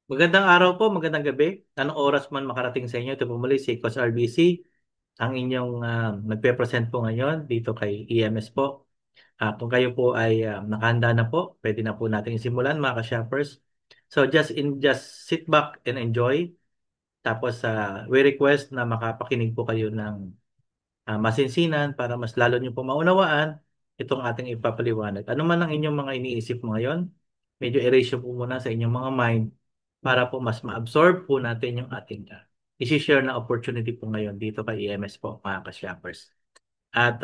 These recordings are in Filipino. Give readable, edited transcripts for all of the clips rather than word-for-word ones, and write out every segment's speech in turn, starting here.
Magandang araw po, magandang gabi. Anong oras man makarating sa inyo, ito po muli si Coach RBC, ang inyong nagpe-present po ngayon dito kay EMS po. Kung kayo po ay nakahanda na po, pwede na po natin simulan mga ka-shoppers. So just sit back and enjoy. Tapos we request na makapakinig po kayo ng masinsinan para mas lalo nyo po maunawaan itong ating ipapaliwanag. Ano man ang inyong mga iniisip mo ngayon, medyo erase nyo po muna sa inyong mga mind para po mas ma-absorb po natin yung ating isi-share na opportunity po ngayon dito kay EMS po, mga ka-shoppers. At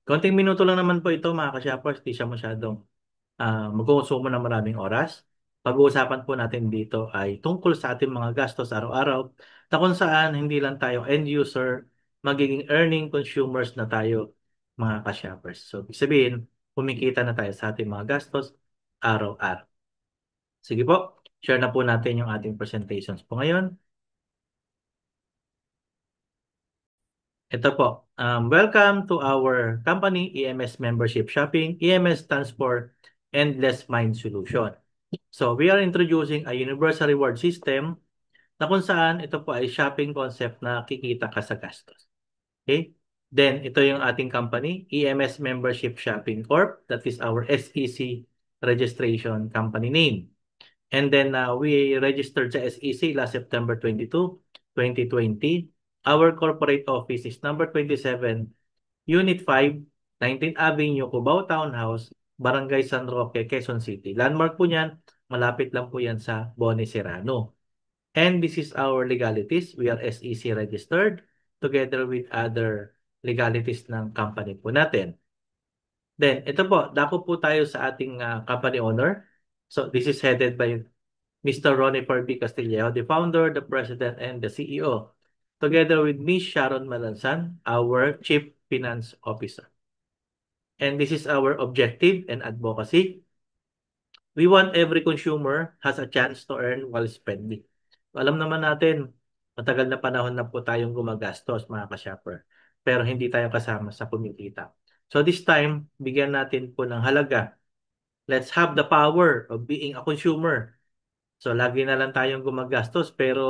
konting minuto lang naman po ito, mga ka-shoppers, di siya masyadong magkukonsumo ng maraming oras. Pag-uusapan po natin dito ay tungkol sa ating mga gastos araw-araw na kung saan hindi lang tayo end user, magiging earning consumers na tayo mga ka-shoppers. So, ibig sabihin, kumikita na tayo sa ating mga gastos araw-araw. Sige po, share na po natin yung ating presentations po ngayon. Ito po, welcome to our company, EMS Membership Shopping. EMS stands for Endless Mind Solution. So, we are introducing a universal reward system na kung saan ito po ay shopping concept na kikita ka sa gastos. Okay? Then, ito yung ating company, EMS Membership Shopping Corp. That is our SEC registration company name. And then, we registered sa SEC last September 22, 2020. Our corporate office is number 27, Unit 5, 19th Avenue, Cubao Townhouse, Barangay San Roque, Quezon City. Landmark po niyan, malapit lang po yan sa Bone Serrano. And this is our legalities. We are SEC registered together with other legalities ng company po natin. Then, ito po, dako po tayo sa ating company owner. So, this is headed by Mr. Ronnie Perby Castillejo, the founder, the president, and the CEO, together with Ms. Sharon Malansan, our Chief Finance Officer. And this is our objective and advocacy. We want every consumer has a chance to earn while spending. Alam naman natin, matagal na panahon na po tayong gumagastos mga ka-shopper, pero hindi tayo kasama sa kumikita. So this time, bigyan natin po ng halaga. Let's have the power of being a consumer. So lagi na lang tayong gumagastos pero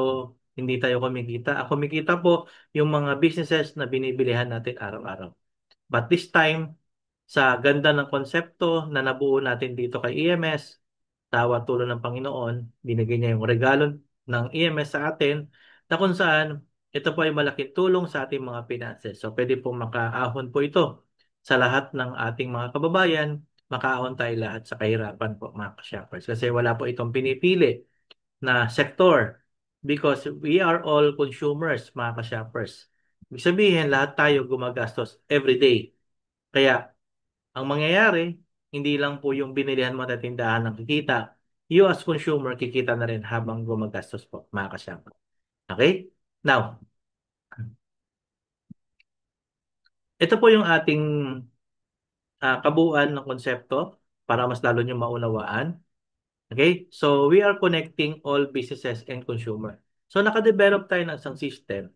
hindi tayo kumikita. Ang kumikita po yung mga businesses na binibilihan natin araw-araw. But this time, sa ganda ng konsepto na nabuo natin dito kay EMS, tawa tulong ng Panginoon, binigay niya yung regalo ng EMS sa atin na kung saan ito po ay malaking tulong sa ating mga finances. So pwede po makaahon po ito sa lahat ng ating mga kababayan, makaahon tayo lahat sa kahirapan po mga ka-shoppers. Kasi wala po itong pinipili na sektor because we are all consumers mga ka-shoppers. Ibig sabihin, lahat tayo gumagastos every day. Kaya ang mangyayari, hindi lang po yung binilihan mo sa tindahan ng kikita. You as consumer, kikita na rin habang gumagastos po, mga kasyapa. Okay? Now, ito po yung ating kabuuan ng konsepto para mas lalo nyo maunawaan. Okay? So, we are connecting all businesses and consumer. So, nakadevelop tayo ng isang system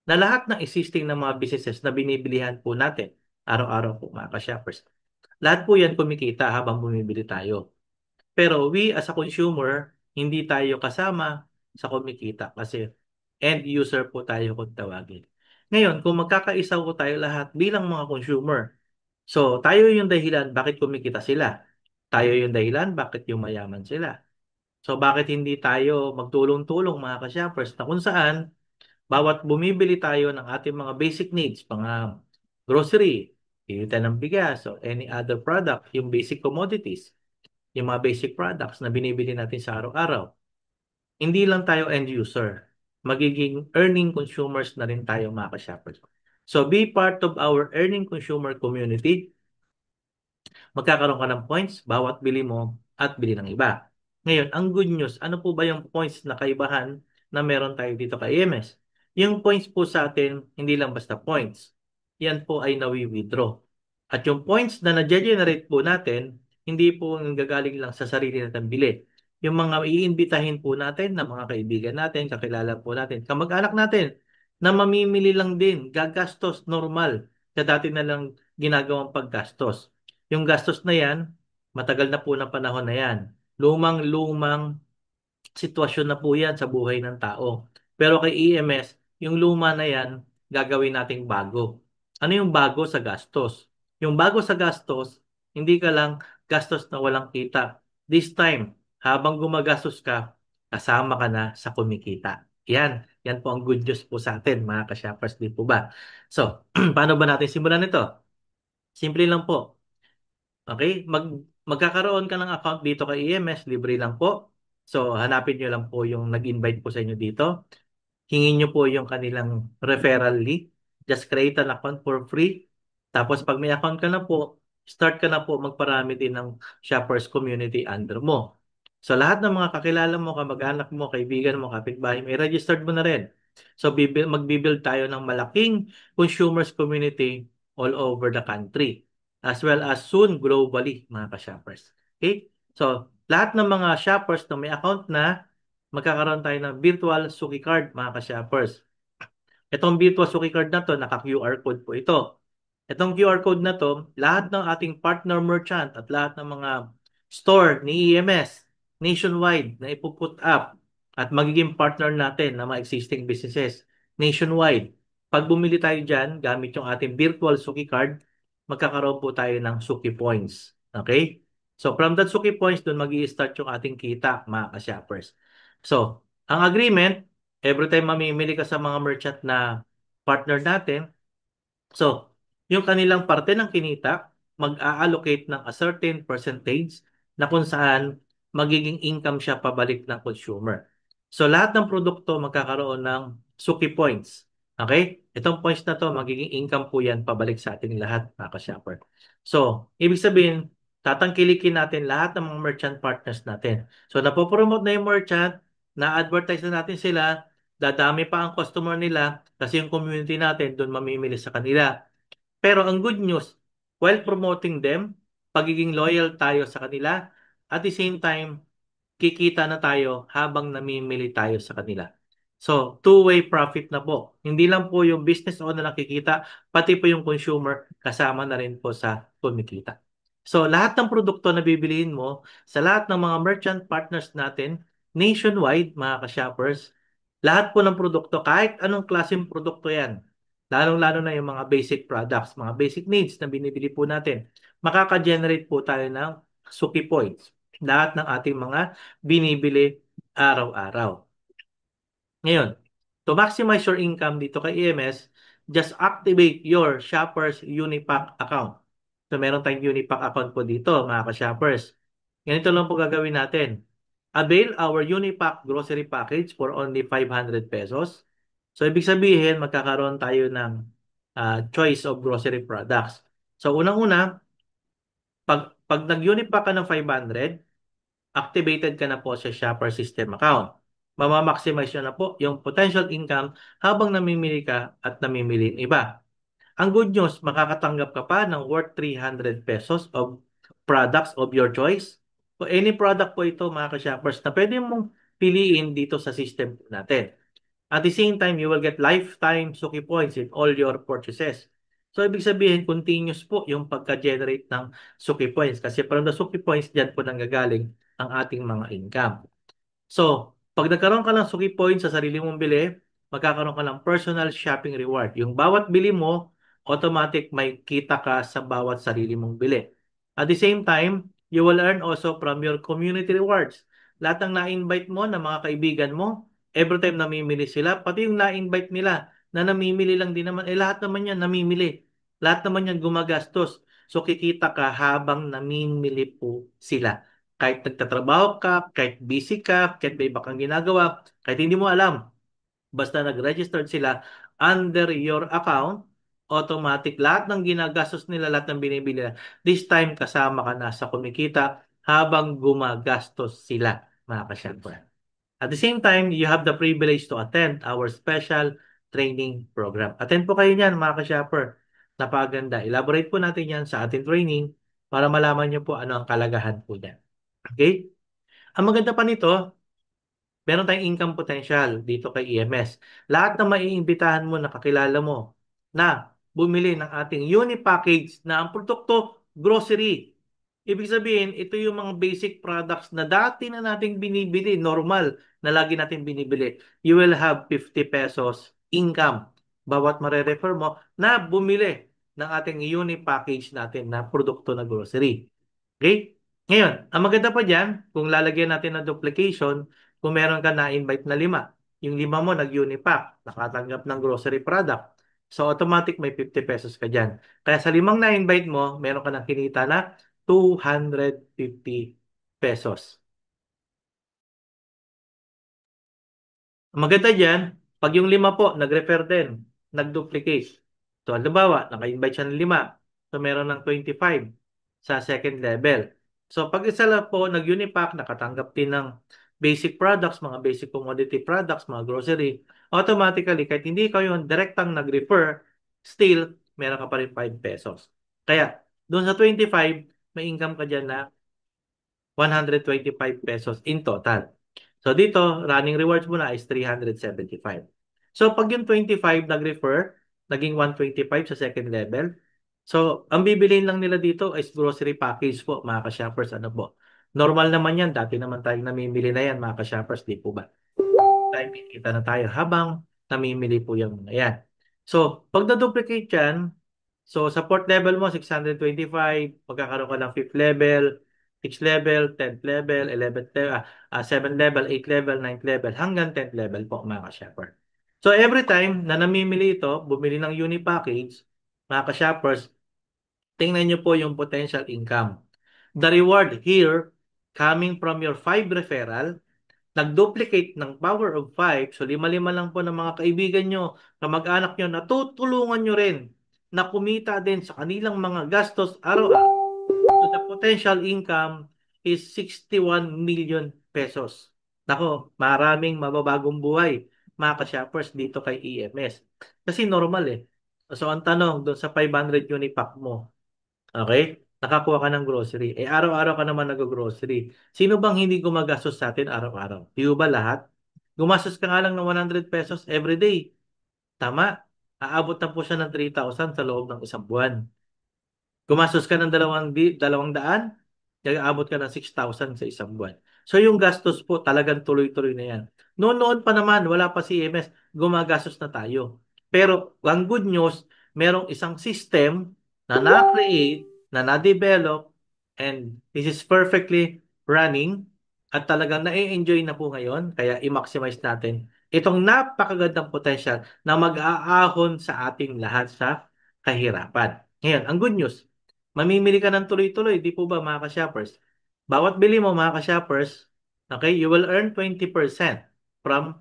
na lahat ng existing ng mga businesses na binibilihan po natin araw-araw po mga ka-shoppers. Lahat po yan kumikita habang bumibili tayo. Pero we as a consumer, hindi tayo kasama sa kumikita kasi end user po tayo kung tawagin. Ngayon, kung magkakaisa po tayo lahat bilang mga consumer, so tayo yung dahilan bakit kumikita sila. Tayo yung dahilan bakit yumayaman sila. So bakit hindi tayo magtulong-tulong mga ka-shoppers na kung saan bawat bumibili tayo ng ating mga basic needs, mga grocery, bili tayo ng bigas or any other product, yung basic commodities, yung mga basic products na binibili natin sa araw-araw. Hindi lang tayo end user. Magiging earning consumers na rin tayo mga ka-shoppers. So be part of our earning consumer community. Magkakaroon ka ng points bawat bili mo at bili ng iba. Ngayon, ang good news, ano po ba yung points na kaibahan na meron tayo dito kay EMS? Yung points po sa atin, hindi lang basta points. Yan po ay nawi-withdraw. At yung points na na-generate po natin, hindi po gagaling lang sa sarili natin bili. Yung mga iimbitahin po natin na mga kaibigan natin, kakilala po natin, kamag-anak natin, na mamimili lang din, gagastos normal, sa dati na lang ginagawang paggastos. Yung gastos na yan, matagal na po na panahon na yan. Lumang-lumang sitwasyon na po yan sa buhay ng tao. Pero kay EMS, yung luma na yan, gagawin nating bago. Ano yung bago sa gastos? Yung bago sa gastos, hindi ka lang gastos na walang kita. This time, habang gumagastos ka, kasama ka na sa kumikita. Yan po ang good news po sa atin, mga ka-shoppers, di po ba? So, paano ba natin simulan ito? Simple lang po. Okay? Magkakaroon ka ng account dito kay EMS, libre lang po. So, hanapin nyo lang po yung nag-invite po sa inyo dito. Hingin nyo po yung kanilang referral link. Just create an account for free. Tapos, pag may account ka na po, start ka na po magparami din ng shoppers community under mo. So, lahat ng mga kakilala mo, kamag-anak mo, kaibigan mo, kapitbahay, may registered mo na rin. So, magbibuild tayo ng malaking consumers community all over the country as well as soon globally, mga ka-shoppers. Okay? So, lahat ng mga shoppers na may account na, magkakaroon tayo ng virtual Suki card, mga ka-shoppers. Itong virtual Suki card na to, naka-QR code po ito. Itong QR code na to, lahat ng ating partner merchant at lahat ng mga store ni EMS nationwide na ipuput up at magiging partner natin ng mga existing businesses nationwide. Pag bumili tayo dyan, gamit yung ating virtual Suki card, magkakaroon po tayo ng Suki points. Okay? So from that Suki points, doon mag-i-start yung ating kita, mga ka-shoppers. So, ang agreement, every time mamimili ka sa mga merchant na partner natin, so, yung kanilang parte ng kinita, mag-a-allocate ng a certain percentage na kung saan magiging income siya pabalik ng consumer. So, lahat ng produkto magkakaroon ng Suki points. Okay? Itong points na to, magiging income po yan pabalik sa ating lahat, mga ka-shopper. So, ibig sabihin, tatangkilikin natin lahat ng mga merchant partners natin. So, napopromote na yung merchant, na-advertise na natin sila, dadami pa ang customer nila kasi yung community natin doon mamimili sa kanila. Pero ang good news, while promoting them, pagiging loyal tayo sa kanila, at the same time, kikita na tayo habang namimili tayo sa kanila. So, two-way profit na po. Hindi lang po yung business owner na kikita, pati po yung consumer kasama na rin po sa kumikita. So, lahat ng produkto na bibilihin mo sa lahat ng mga merchant partners natin, nationwide, mga ka-shoppers, lahat po ng produkto, kahit anong klaseng produkto yan, lalong-lalo na yung mga basic products, mga basic needs na binibili po natin, makaka-generate po tayo ng Suki Points. Lahat ng ating mga binibili araw-araw. Ngayon, to maximize your income dito kay EMS, just activate your Shoppers Unipack account. So, meron tayong Unipack account po dito, mga ka-shoppers. Ganito lang po gagawin natin. Avail our Unipack grocery package for only 500 pesos. So, ibig sabihin, magkakaroon tayo ng choice of grocery products. So, unang-una, pag nag-Unipack ka ng 500, activated ka na po sa shopper system account. Mamamaximize nyo na po yung potential income habang namimili ka at namimili yung iba. Ang good news, makakatanggap ka pa ng worth 300 pesos of products of your choice. So any product po ito, mga ka-shoppers, na pwede mong piliin dito sa system natin. At the same time, you will get lifetime Suki points in all your purchases. So, ibig sabihin, continuous po yung pagka-generate ng Suki points. Kasi from the Suki points, dyan po nanggagaling ang ating mga income. So, pag nagkaroon ka ng Suki points sa sarili mong bili, magkakaroon ka ng personal shopping reward. Yung bawat bili mo, automatic may kita ka sa bawat sarili mong bili. At the same time, you will earn also from your community rewards. Lahat ng na-invite mo na mga kaibigan mo, every time namimili sila, pati yung na-invite nila na namimili lang din naman, lahat naman yan namimili. Lahat naman yan gumagastos. So kikita ka habang namimili po sila. Kahit nagtatrabaho ka, kahit busy ka, kahit may iba kang ginagawa, kahit hindi mo alam, basta nag-registered sila under your account, automatic lahat ng ginagastos nila, lahat ng binibili nila, this time kasama ka na sa kumikita habang gumagastos sila, mga kasyempre. At the same time, you have the privilege to attend our special training program. Attend po kayo niyan, mga ka-shopper. Napakaganda. Elaborate po natin yan sa ating training para malaman niyo po ano ang kalagahan po niyan. Okay? Ang maganda pa nito, meron tayong income potential dito kay EMS. Lahat ng maiimbitahan mo na kakilala mo na bumili ng ating uni package na ang produkto grocery. Ibig sabihin, ito yung mga basic products na dati na nating binibili, normal na lagi natin binibili. You will have 50 pesos income bawat marerefer mo na bumili ng ating uni package natin na produkto na grocery. Okay? Ngayon, ang maganda pa dyan, kung lalagyan natin ng duplication, kung meron ka na-invite na lima, yung lima mo nag-unipack, nakatanggap ng grocery product. So, automatic may 50 pesos ka dyan. Kaya sa limang na-invite mo, meron ka ng kinita na 250 pesos. Ang maganda dyan, pag yung lima po, nag-refer din, nag-duplicate. So, halimbawa, naka-invite siya ng lima. So, meron ng 25 sa second level. So, pag isa lang po, nag-unipack, nakatanggap din ng basic products, mga basic commodity products, mga grocery, automatically, kahit hindi kayo yung direktang nag-refer, still, meron ka pa rin 5 pesos. Kaya, doon sa 25, may income ka dyan na 125 pesos in total. So dito, running rewards mo na is 375. So pag yung 25 nag-refer, naging 125 sa second level. So ang bibiliin lang nila dito is grocery package po, mga ka-shoppers. Ano po? Normal naman yan. Dati naman tayong namimili na yan, mga ka-shoppers. Di po ba? Tayo kita na tayo habang namimili po yung mga yan. So pag na-duplicate yan, so, sa fourth level mo, 625, magkakaroon ka ng fifth level, sixth level, 10th level, 11th level, 7th level, 8th level, 9th level, hanggang 10th level po, mga ka-shopper. So, every time na namimili ito, bumili ng uni package, mga ka-shoppers, tingnan nyo po yung potential income. The reward here, coming from your 5 referral, nag-duplicate ng power of 5, so lima-lima lang po ng mga kaibigan nyo, kamag-anak nyo, natutulungan nyo rin na kumita din sa kanilang mga gastos araw-araw. So the potential income is 61 million pesos. Nako, maraming mababagong buhay mga ka-shoppers dito kay EMS. Kasi normal eh. So ang tanong doon sa 500 unipack mo, okay? Nakakuha ka ng grocery. Eh, araw-araw ka naman nag-grocery. Sino bang hindi gumagastos sa atin araw-araw? Di ba lahat? Gumastos ka nga lang ng 100 pesos every day. Tama? Aabot na po siya ng 3,000 sa loob ng isang buwan. Gumastos ka ng 200, nag-aabot ka ng 6,000 sa isang buwan. So yung gastos po talagang tuloy-tuloy na yan. Noon pa naman, wala pa si EMS, gumagastos na tayo. Pero ang good news, merong isang system na na-create, na na-develop, and this is perfectly running at talagang na-enjoy na po ngayon. Kaya i-maximize natin itong napakagandang potential na mag-aahon sa ating lahat sa kahirapan. Ngayon, ang good news, mamimili ka ng tuloy-tuloy, di po ba mga ka-shoppers? Bawat bili mo mga ka-shoppers, okay, you will earn 20% from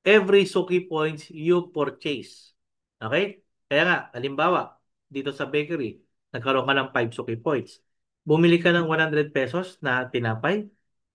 every Suki points you purchase. Okay? Kaya nga, halimbawa, dito sa bakery, nagkaroon ka ng 5 Suki points. Bumili ka ng 100 pesos na tinapay.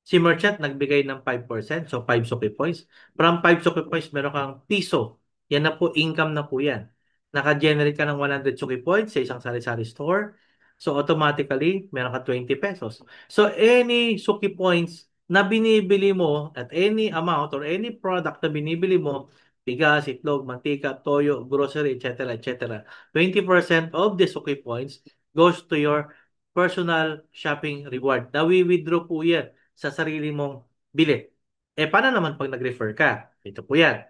Si merchant nagbigay ng 5%, so 5 Suki points. From 5 Suki points, meron kang piso. Yan na po, income na po yan. Naka-generate ka ng 100 Suki points sa isang sari-sari store. So automatically, meron ka 20 pesos. So any Suki points na binibili mo at any amount or any product na binibili mo, bigas, itlog, mantika, toyo, grocery, etc., etc., 20% of the Suki points goes to your personal shopping reward. Nawi-withdraw po yan sa sarili mong bili. Eh, paano naman pag nag-refer ka? Ito po yan.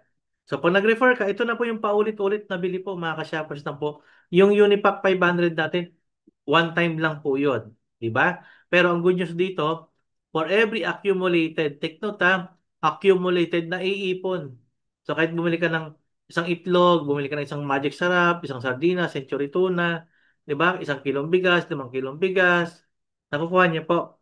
So, pag nag-refer ka, ito na po yung paulit-ulit na bili po, mga ka-shoppers na po. Yung Unipack 500 natin, one time lang po yun. Diba? Pero ang good news dito, for every accumulated, take note ha, accumulated na iipon. So kahit bumili ka ng isang itlog, bumili ka ng isang Magic Sarap, isang sardinas, century tuna, diba? Isang kilong bigas, 5 kilong bigas, nakukuha niyo po.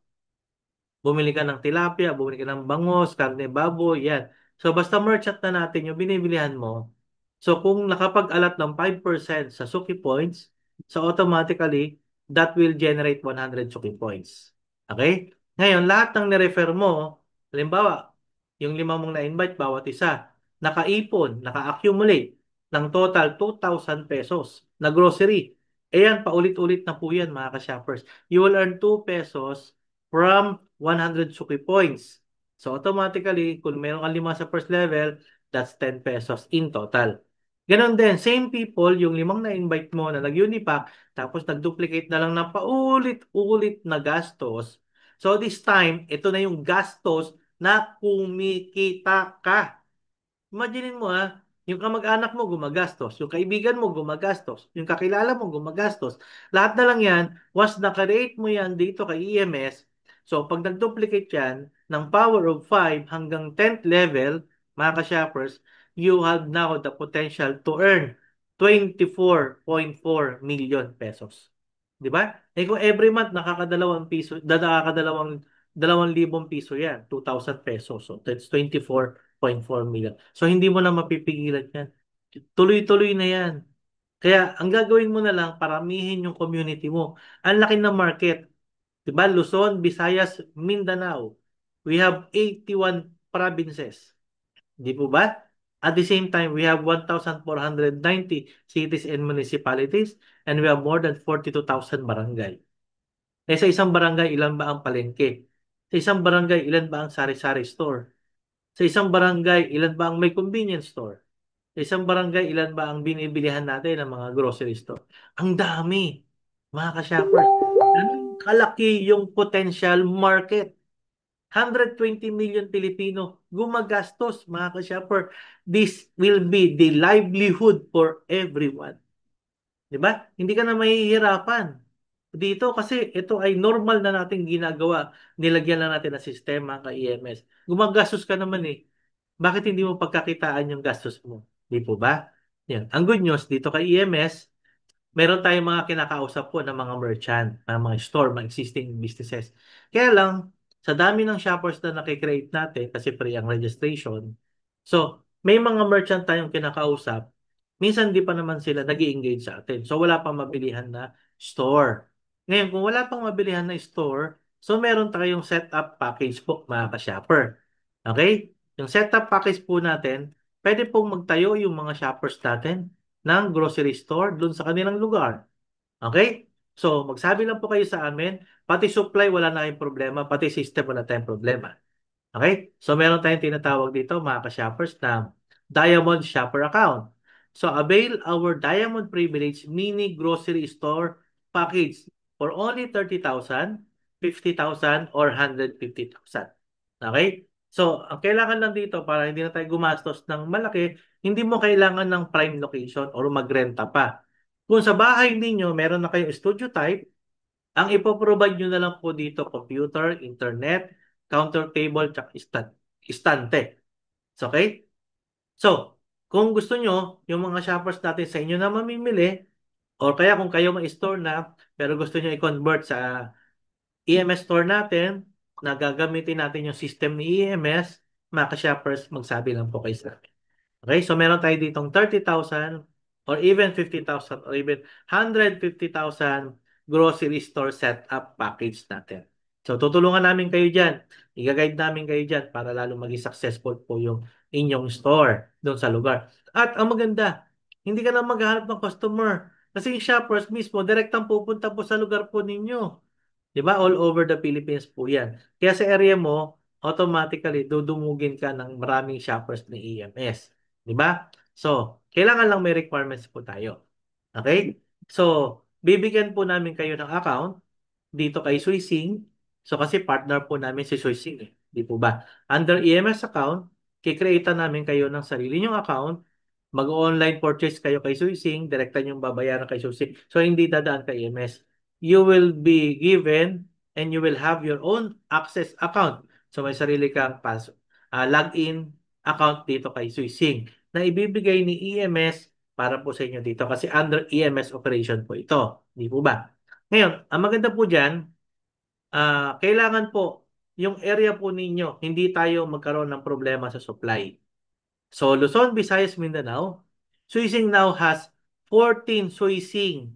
Bumili ka ng tilapia, bumili ka ng bangos, karne baboy, yan. So basta merchant na natin yung binibilihan mo. So kung nakapag-alat ng 5% sa Suki Points, so automatically, that will generate 100 Suki Points. Okay? Ngayon, lahat ng nirefer mo, halimbawa, yung 5 mong na-invite, bawat isa, nakaipon, naka-accumulate ng total 2,000 pesos na grocery. Ayan, paulit-ulit na po yan, mga ka-shoppers. You will earn 2 pesos from 100 Suki points. So automatically, kung meron kang 5 sa first level, that's 10 pesos in total. Ganon din, same people, yung limang na-invite mo na nag-unipack, tapos nag-duplicate na lang ng paulit-ulit na gastos. So this time, ito na yung gastos na kumikita ka. Imaginin mo ha, yung kamag-anak mo gumagastos, yung kaibigan mo gumagastos, yung kakilala mo gumagastos. Lahat na lang yan, once naka-rate mo yan dito kay EMS, so pag nag-duplicate yan ng power of 5 hanggang 10th level, mga ka-shoppers, you have now the potential to earn 24.4 million pesos. Di ba? Eh kung every month nakakadalawang piso, nakakadalawang 2,000 piso yan, 2,000 pesos. So that's 24.4 million. So hindi mo na mapipigilan yan. Tuloy-tuloy na yan. Kaya ang gagawin mo na lang, paramihin yung community mo. Ang laki ng market. Diba? Luzon, Visayas, Mindanao. We have 81 provinces. Di po ba? At the same time, we have 1,490 cities and municipalities and we have more than 42,000 barangay. Eh sa isang barangay, ilan ba ang palengke? Sa isang barangay, ilan ba ang sari-sari store? Sa isang barangay, ilan ba ang may convenience store? Sa isang barangay, ilan ba ang binibilihan natin ng mga grocery store? Ang dami, mga ka-shoppers. Ganun kalaki yung potential market. 120 million Pilipino gumagastos, mga ka-shopper. This will be the livelihood for everyone. 'Di ba? Hindi ka na mahihirapan dito kasi ito ay normal na nating ginagawa. Nilagyan lang natin ng sistema ka EMS. Gumagastos ka naman eh. Bakit hindi mo pagkakitaan yung gastos mo? Di po ba? Yan. Ang good news dito kay EMS, meron tayong mga kinakausap po ng mga merchant, ng mga store, mga existing businesses. Kaya lang, sa dami ng shoppers na nakikreate natin, kasi free ang registration, so, may mga merchant tayong kinakausap, minsan di pa naman sila nag engage sa atin. So, wala pang mabilihan na store. Ngayon, kung wala pang mabilihan na store, so meron tayong setup package po, mga ka-shopper. Okay? Yung setup package po natin, pwede pong magtayo yung mga shoppers natin ng grocery store dun sa kanilang lugar. Okay? So, magsabi lang po kayo sa amin, pati supply wala na kayong problema, pati system wala tayong problema. Okay? So, meron tayong tinatawag dito, mga ka-shoppers, na Diamond Shopper Account. So, avail our Diamond Privilege Mini Grocery Store Package for only 30,000, 50,000, or 150,000. Okay? So, ang kailangan lang dito para hindi na tayo gumastos ng malaki, hindi mo kailangan ng prime location or magrenta pa. Kung sa bahay ninyo, meron na kayong studio type, ang ipoprovide nyo na lang po dito, computer, internet, counter table, tsaka istante. So, okay? So, kung gusto nyo, yung mga shoppers natin sa inyo na mamimili, or kaya kung kayo ma-store na, pero gusto nyo i-convert sa EMS store natin, na gagamitin natin yung system ni EMS, mga ka-shoppers, magsabi lang po kayo sa akin. Okay, so meron tayo ditong 30,000 or even 50,000 or even 150,000 grocery store setup package natin. So tutulungan namin kayo dyan. I-guide namin kayo dyan para lalo maging successful po yung inyong store doon sa lugar. At ang maganda, hindi ka na maghahanap ng customer. Kasi yung shoppers mismo, direktang pupunta po sa lugar po ninyo. 'Di ba? All over the Philippines po 'yan. Kaya sa area mo, automatically dudumugin ka ng maraming shoppers ng EMS. 'Di ba? So, kailangan lang may requirements po tayo. Okay? So, bibigyan po namin kayo ng account dito kay Suising. So, kasi partner po namin si Suising eh. Di po ba? Under EMS account, kikreata namin kayo ng sarili nyong account. Mag-online purchase kayo kay Suising, direkta nyong babayaran kay Suising. So, hindi dadaan kay EMS. You will be given and you will have your own access account. So, may sarili kang login account dito kay Suising na ibibigay ni EMS para po sa inyo dito kasi under EMS operation po ito. Di po ba? Ngayon, ang maganda po dyan, kailangan po yung area po ninyo, hindi tayo magkaroon ng problema sa supply. So, Luzon, Visayas, Mindanao, Suising now has 14 Suising,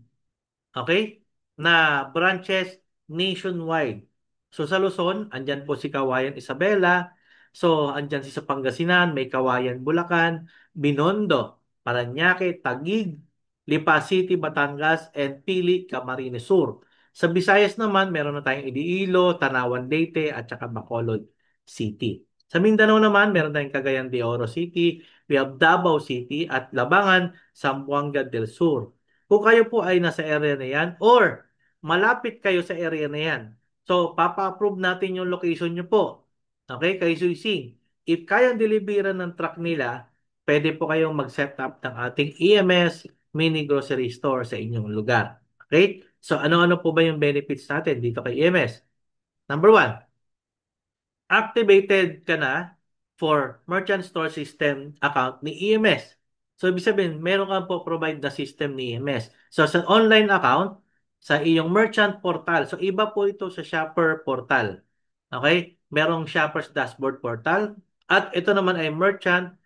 okay, na branches nationwide. So, sa Luzon, andyan po si Kawayan Isabela. So, andyan si sa Pangasinan, may Kawayan Bulacan, Binondo, Parañaque, Taguig, Lipa City, Batangas, and Pili, Camarines Sur. Sa Visayas naman, meron na tayong Iloilo, Tanawan Leyte, at saka Bacolod City. Sa Mindanao naman, meron tayong Cagayan de Oro City, we have Davao City at Labangan, Zamboanga del Sur. Kung kayo po ay nasa area na yan or malapit kayo sa area na yan, so papa-approve natin yung location nyo po. Okay, kay Suising. If kayang deliveran ng truck nila, pwede po kayong mag-set up ng ating EMS mini grocery store sa inyong lugar. Okay? So ano-ano po ba yung benefits natin dito kay EMS? Number one, activated ka na for merchant store system account ni EMS. So, ibig sabihin, meron kang po provide na system ni EMS. So, sa online account, sa iyong merchant portal. So, iba po ito sa shopper portal. Okay? Merong shopper's dashboard portal. At ito naman ay merchant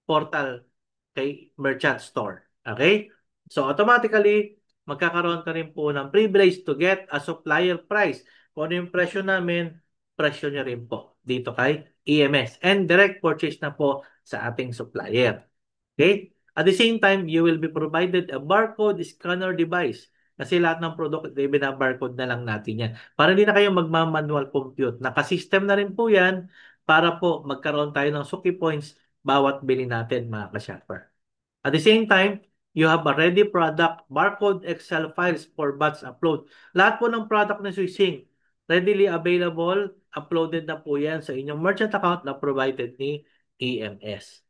portal kay merchant store. Okay? So, automatically, magkakaroon ka rin po ng privilege to get a supplier price. Kung ano yung presyo namin, presyo niya rin po dito kay EMS. And direct purchase na po sa ating supplier. Okay? At the same time, you will be provided a barcode scanner device. Kasi lahat ng product, bina-barcode na lang natin yan. Para hindi na kayo magmamanual compute. Nakasystem na rin po yan para po magkaroon tayo ng suki points bawat bili natin mga ka-shopper. At the same time, you have a ready product barcode Excel files for batch upload. Lahat po ng product na Swissing, readily available, uploaded na po yan sa inyong merchant account na provided ni EMS.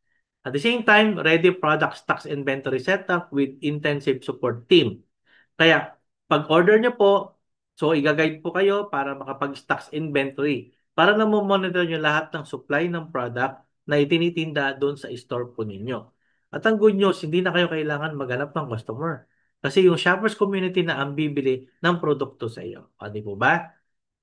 At the same time, ready product stocks inventory setup with intensive support team. Kaya, pag order nyo po, so i-guide po kayo para makapag-stocks inventory. Para na monitor nyo lahat ng supply ng product na itinitinda doon sa store po ninyo. At ang good news, hindi na kayo kailangan maghanap ng customer. Kasi yung shoppers community na ang bibili ng produkto sa iyo. O, di po ba?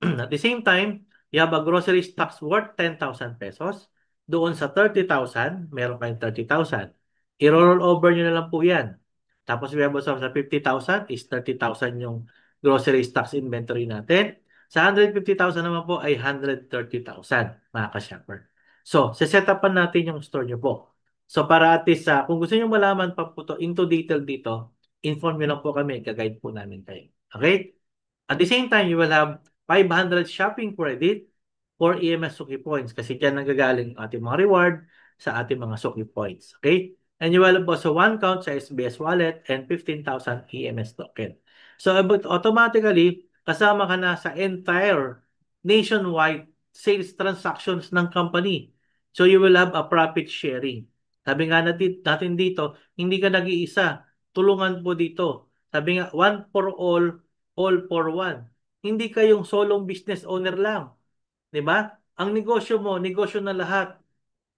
At the same time, you have a grocery stocks worth 10,000 pesos. Doon sa 30,000, meron kayong 30,000. I-roll over nyo na lang po yan. Tapos we have also sa 50,000 is 30,000 yung grocery stocks inventory natin. Sa 150,000 naman po ay 130,000 mga ka-shopper. So, sesetapan natin yung store nyo po. So, para at least, kung gusto nyo malaman pa po to into detail dito, inform nyo lang po kami, guide po namin kayo. Okay? At the same time, you will have 500 shopping credit for EMS Suki Points kasi dyan nanggagaling ating mga reward sa ating mga Suki Points. Okay? And you will have also one count sa SBS wallet and 15,000 EMS token. So, automatically, kasama ka na sa entire nationwide sales transactions ng company. So, you will have a profit sharing. Sabi nga natin dito, hindi ka nag-iisa. Tulungan po dito. Sabi nga, one for all for one. Hindi kayong solong business owner lang. 'Di ba? Ang negosyo mo, negosyo na lahat.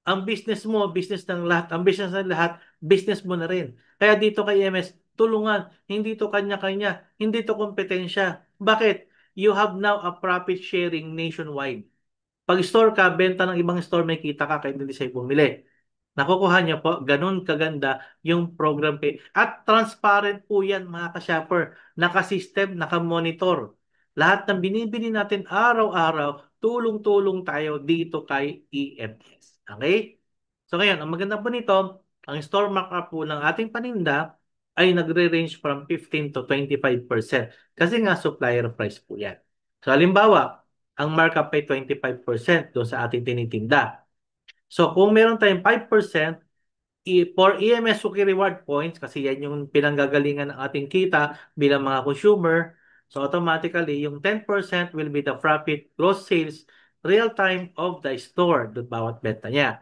Ang business mo, business ng lahat. Ang business ng lahat, business mo na rin. Kaya dito kay MS, tulungan. Hindi to kanya-kanya. Hindi to kompetensya. Bakit? You have now a profit sharing nationwide. Pag store ka, benta ng ibang store, may kita ka kahit hindi sa'yo bumili. Nakukuha niyo po, ganun kaganda yung program pay. At transparent po yan mga ka-shopper. Naka-system, naka-monitor. Lahat ng binibili natin araw-araw, tulong-tulong tayo dito kay EMS. Okay? So ngayon, ang maganda po nito, ang store markup po ng ating paninda ay nagre-range from 15 to 25%. Kasi nga supplier price po yan. So halimbawa, ang markup ay 25% doon sa ating tinitinda. So, kung meron tayong 5% for EMS Suki Reward Points, kasi yan yung pinanggagalingan ng ating kita bilang mga consumer, so automatically, yung 10% will be the profit gross sales real time of the store doon bawat benta niya.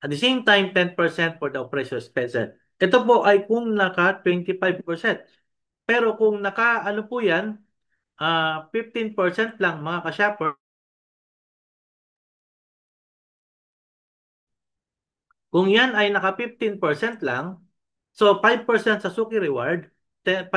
At the same time, 10% for the operation expenses. Ito po ay kung naka 25%. Pero kung naka, ano po yan, 15% lang mga ka-shopper. Kung yan ay naka 15% lang, so 5% sa Suki Reward, 5%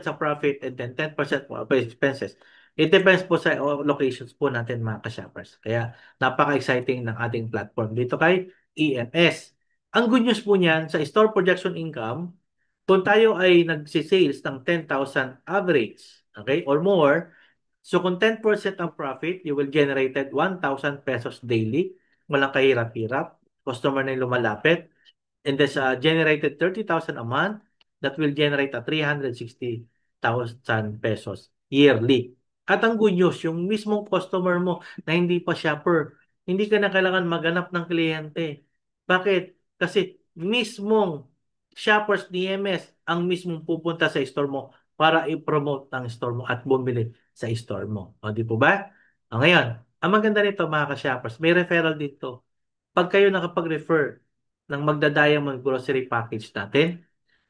sa profit, and then 10% for expenses. It depends po sa locations po natin mga ka-shoppers. Kaya napaka-exciting ng ating platform dito kay EMS. Ang good news po niyan, sa store projection income, kung tayo ay nagsisales ng 10,000 average, okay, or more, so kung 10% ang profit, you will generated 1,000 pesos daily. Walang kahirap-hirap. Customer na yung lumalapit. And this generated 30,000 a month. That will generate a 360,000 pesos yearly. At ang good news, yung mismong customer mo na hindi pa shopper, hindi ka na kailangan maghanap ng kliyente. Bakit? Kasi mismong shoppers ni EMS ang mismong pupunta sa store mo para i-promote ang store mo at bumili sa store mo. O, di po ba? O, ngayon, ang maganda nito mga ka-shoppers, may referral dito. Pag kayo nakapag-refer ng magda-diamond grocery package natin,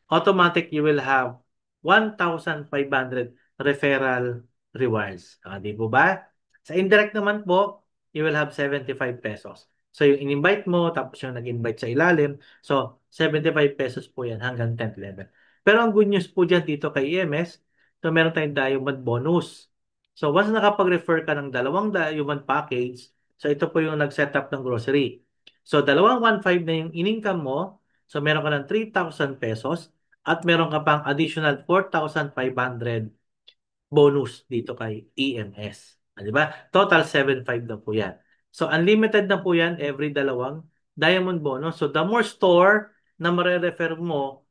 automatic you will have 1,500 referral rewards. Di po ba? Sa indirect naman po, you will have 75 pesos. So yung in-invite mo, tapos yung nag-invite sa ilalim, so 75 pesos po yan hanggang 10th level. Pero ang good news po dyan dito kay EMS, so meron tayong diamond bonus. So once nakapag-refer ka ng dalawang diamond package, so ito po yung nag-set up ng grocery. So dalawang 1,500 na yung in-income mo, so meron ka ng 3,000 pesos, at meron ka pang additional 4,500 bonus dito kay EMS. Di ba? Total 7,500 na po yan. So, unlimited na po yan every dalawang diamond bonus. So, the more store na mare-refer mo,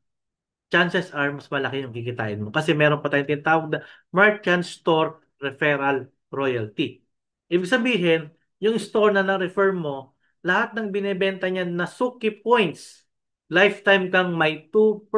chances are mas malaki yung kikitain mo. Kasi meron pa tayong tinatawag na merchant store referral royalty. Ibig sabihin, yung store na na-refer mo, lahat ng binebenta niya na Suki points, lifetime kang may 2%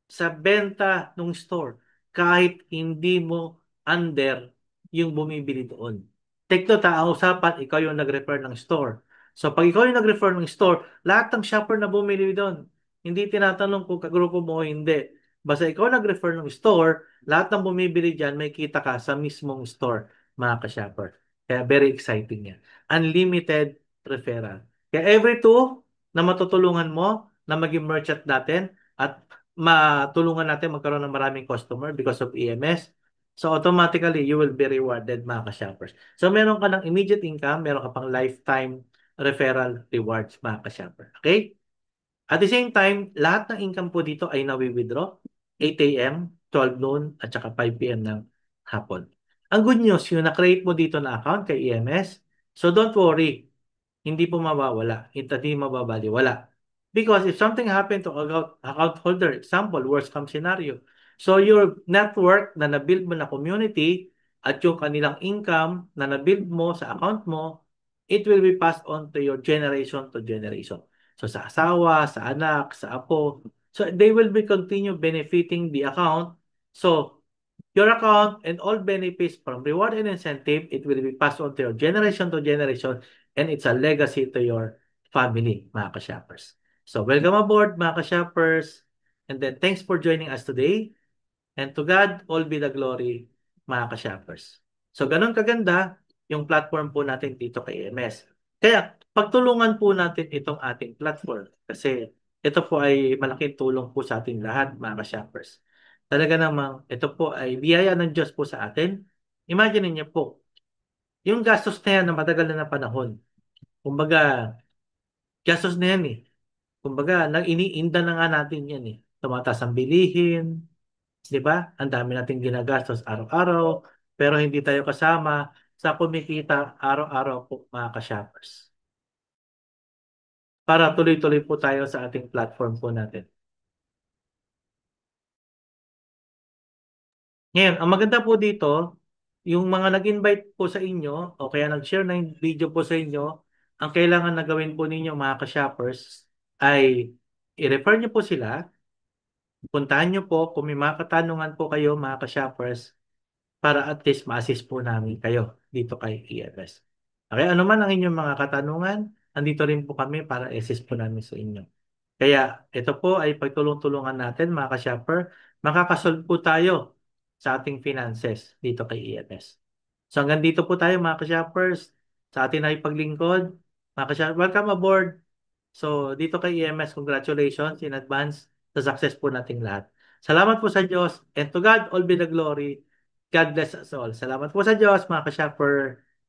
sa benta ng store kahit hindi mo under yung bumibili doon. Take note ha, ang usapan, ikaw yung nag-refer ng store. So pag ikaw yung nag-refer ng store, lahat ng shopper na bumili doon, hindi tinatanong kung kagrupo mo o hindi. Basta ikaw nag-refer ng store, lahat ng bumibili dyan, may kita ka sa mismong store, mga ka-shopper. Kaya very exciting yan. Unlimited referral. Kaya every two na matutulungan mo na maging merchant natin at matulungan natin magkaroon ng maraming customer because of EMS, so automatically you will be rewarded mga ka-shoppers. So meron ka ng immediate income, meron ka pang lifetime referral rewards mga ka-shopper. Okay? At the same time, lahat ng income po dito ay nawi-withdraw 8 a.m., 12 noon, at saka 5 p.m. ng hapon. Ang good news, yung na-create mo dito na account kay EMS, so don't worry, hindi po mawawala, hindi mababaliwala. Because if something happened to account holder, example, worst come scenario, so your network na na-build mo na community at yung kanilang income na na-build mo sa account mo, it will be passed on to your generation to generation. So sa asawa, sa anak, sa apo. So they will be continue benefiting the account. So your account and all benefits from reward and incentive, it will be passed on to your generation to generation, and it's a legacy to your family, mga ka-shoppers. So welcome aboard mga ka-shoppers, and then thanks for joining us today. And to God, all be the glory, mga ka-shoppers. So, ganun kaganda yung platform po natin dito kay EMS. Kaya, pagtulungan po natin itong ating platform. Kasi, ito po ay malaking tulong po sa ating lahat, mga ka-shoppers. Talaga namang, ito po ay biyaya ng Diyos po sa atin. Imagine niyo po, yung gastos na yan na matagal na panahon. Kumbaga, gastos na yan eh. Kumbaga, iniinda na nga natin yan eh. Tumataas ang bilihin, di ba? Ang dami nating ginagastos araw-araw, pero hindi tayo kasama sa kumikita araw-araw po mga ka-shoppers. Para tuloy-tuloy po tayo sa ating platform po natin. Ngayon, ang maganda po dito, yung mga nag-invite po sa inyo o kaya nag-share ng video po sa inyo, ang kailangan na gawin po ninyo mga ka-shoppers ay i-refer nyo po sila, puntahan nyo po kung may mga katanungan po kayo mga ka-shoppers, para at least ma-assist po namin kayo dito kay EFS. Okay, ano man ang inyong mga katanungan, andito rin po kami para assist po namin sa inyo. Kaya ito po ay pagtulong-tulungan natin mga ka-shopper, makakasolve po tayo sa ating finances dito kay EFS. So hanggang dito po tayo mga ka-shoppers sa ating paglingkod. Mga ka-shopper, welcome aboard. So dito kay EMS, congratulations in advance sa success po nating lahat. Salamat po sa Diyos, and to God all be the glory. God bless us all. Salamat po sa Diyos mga ka-shopper.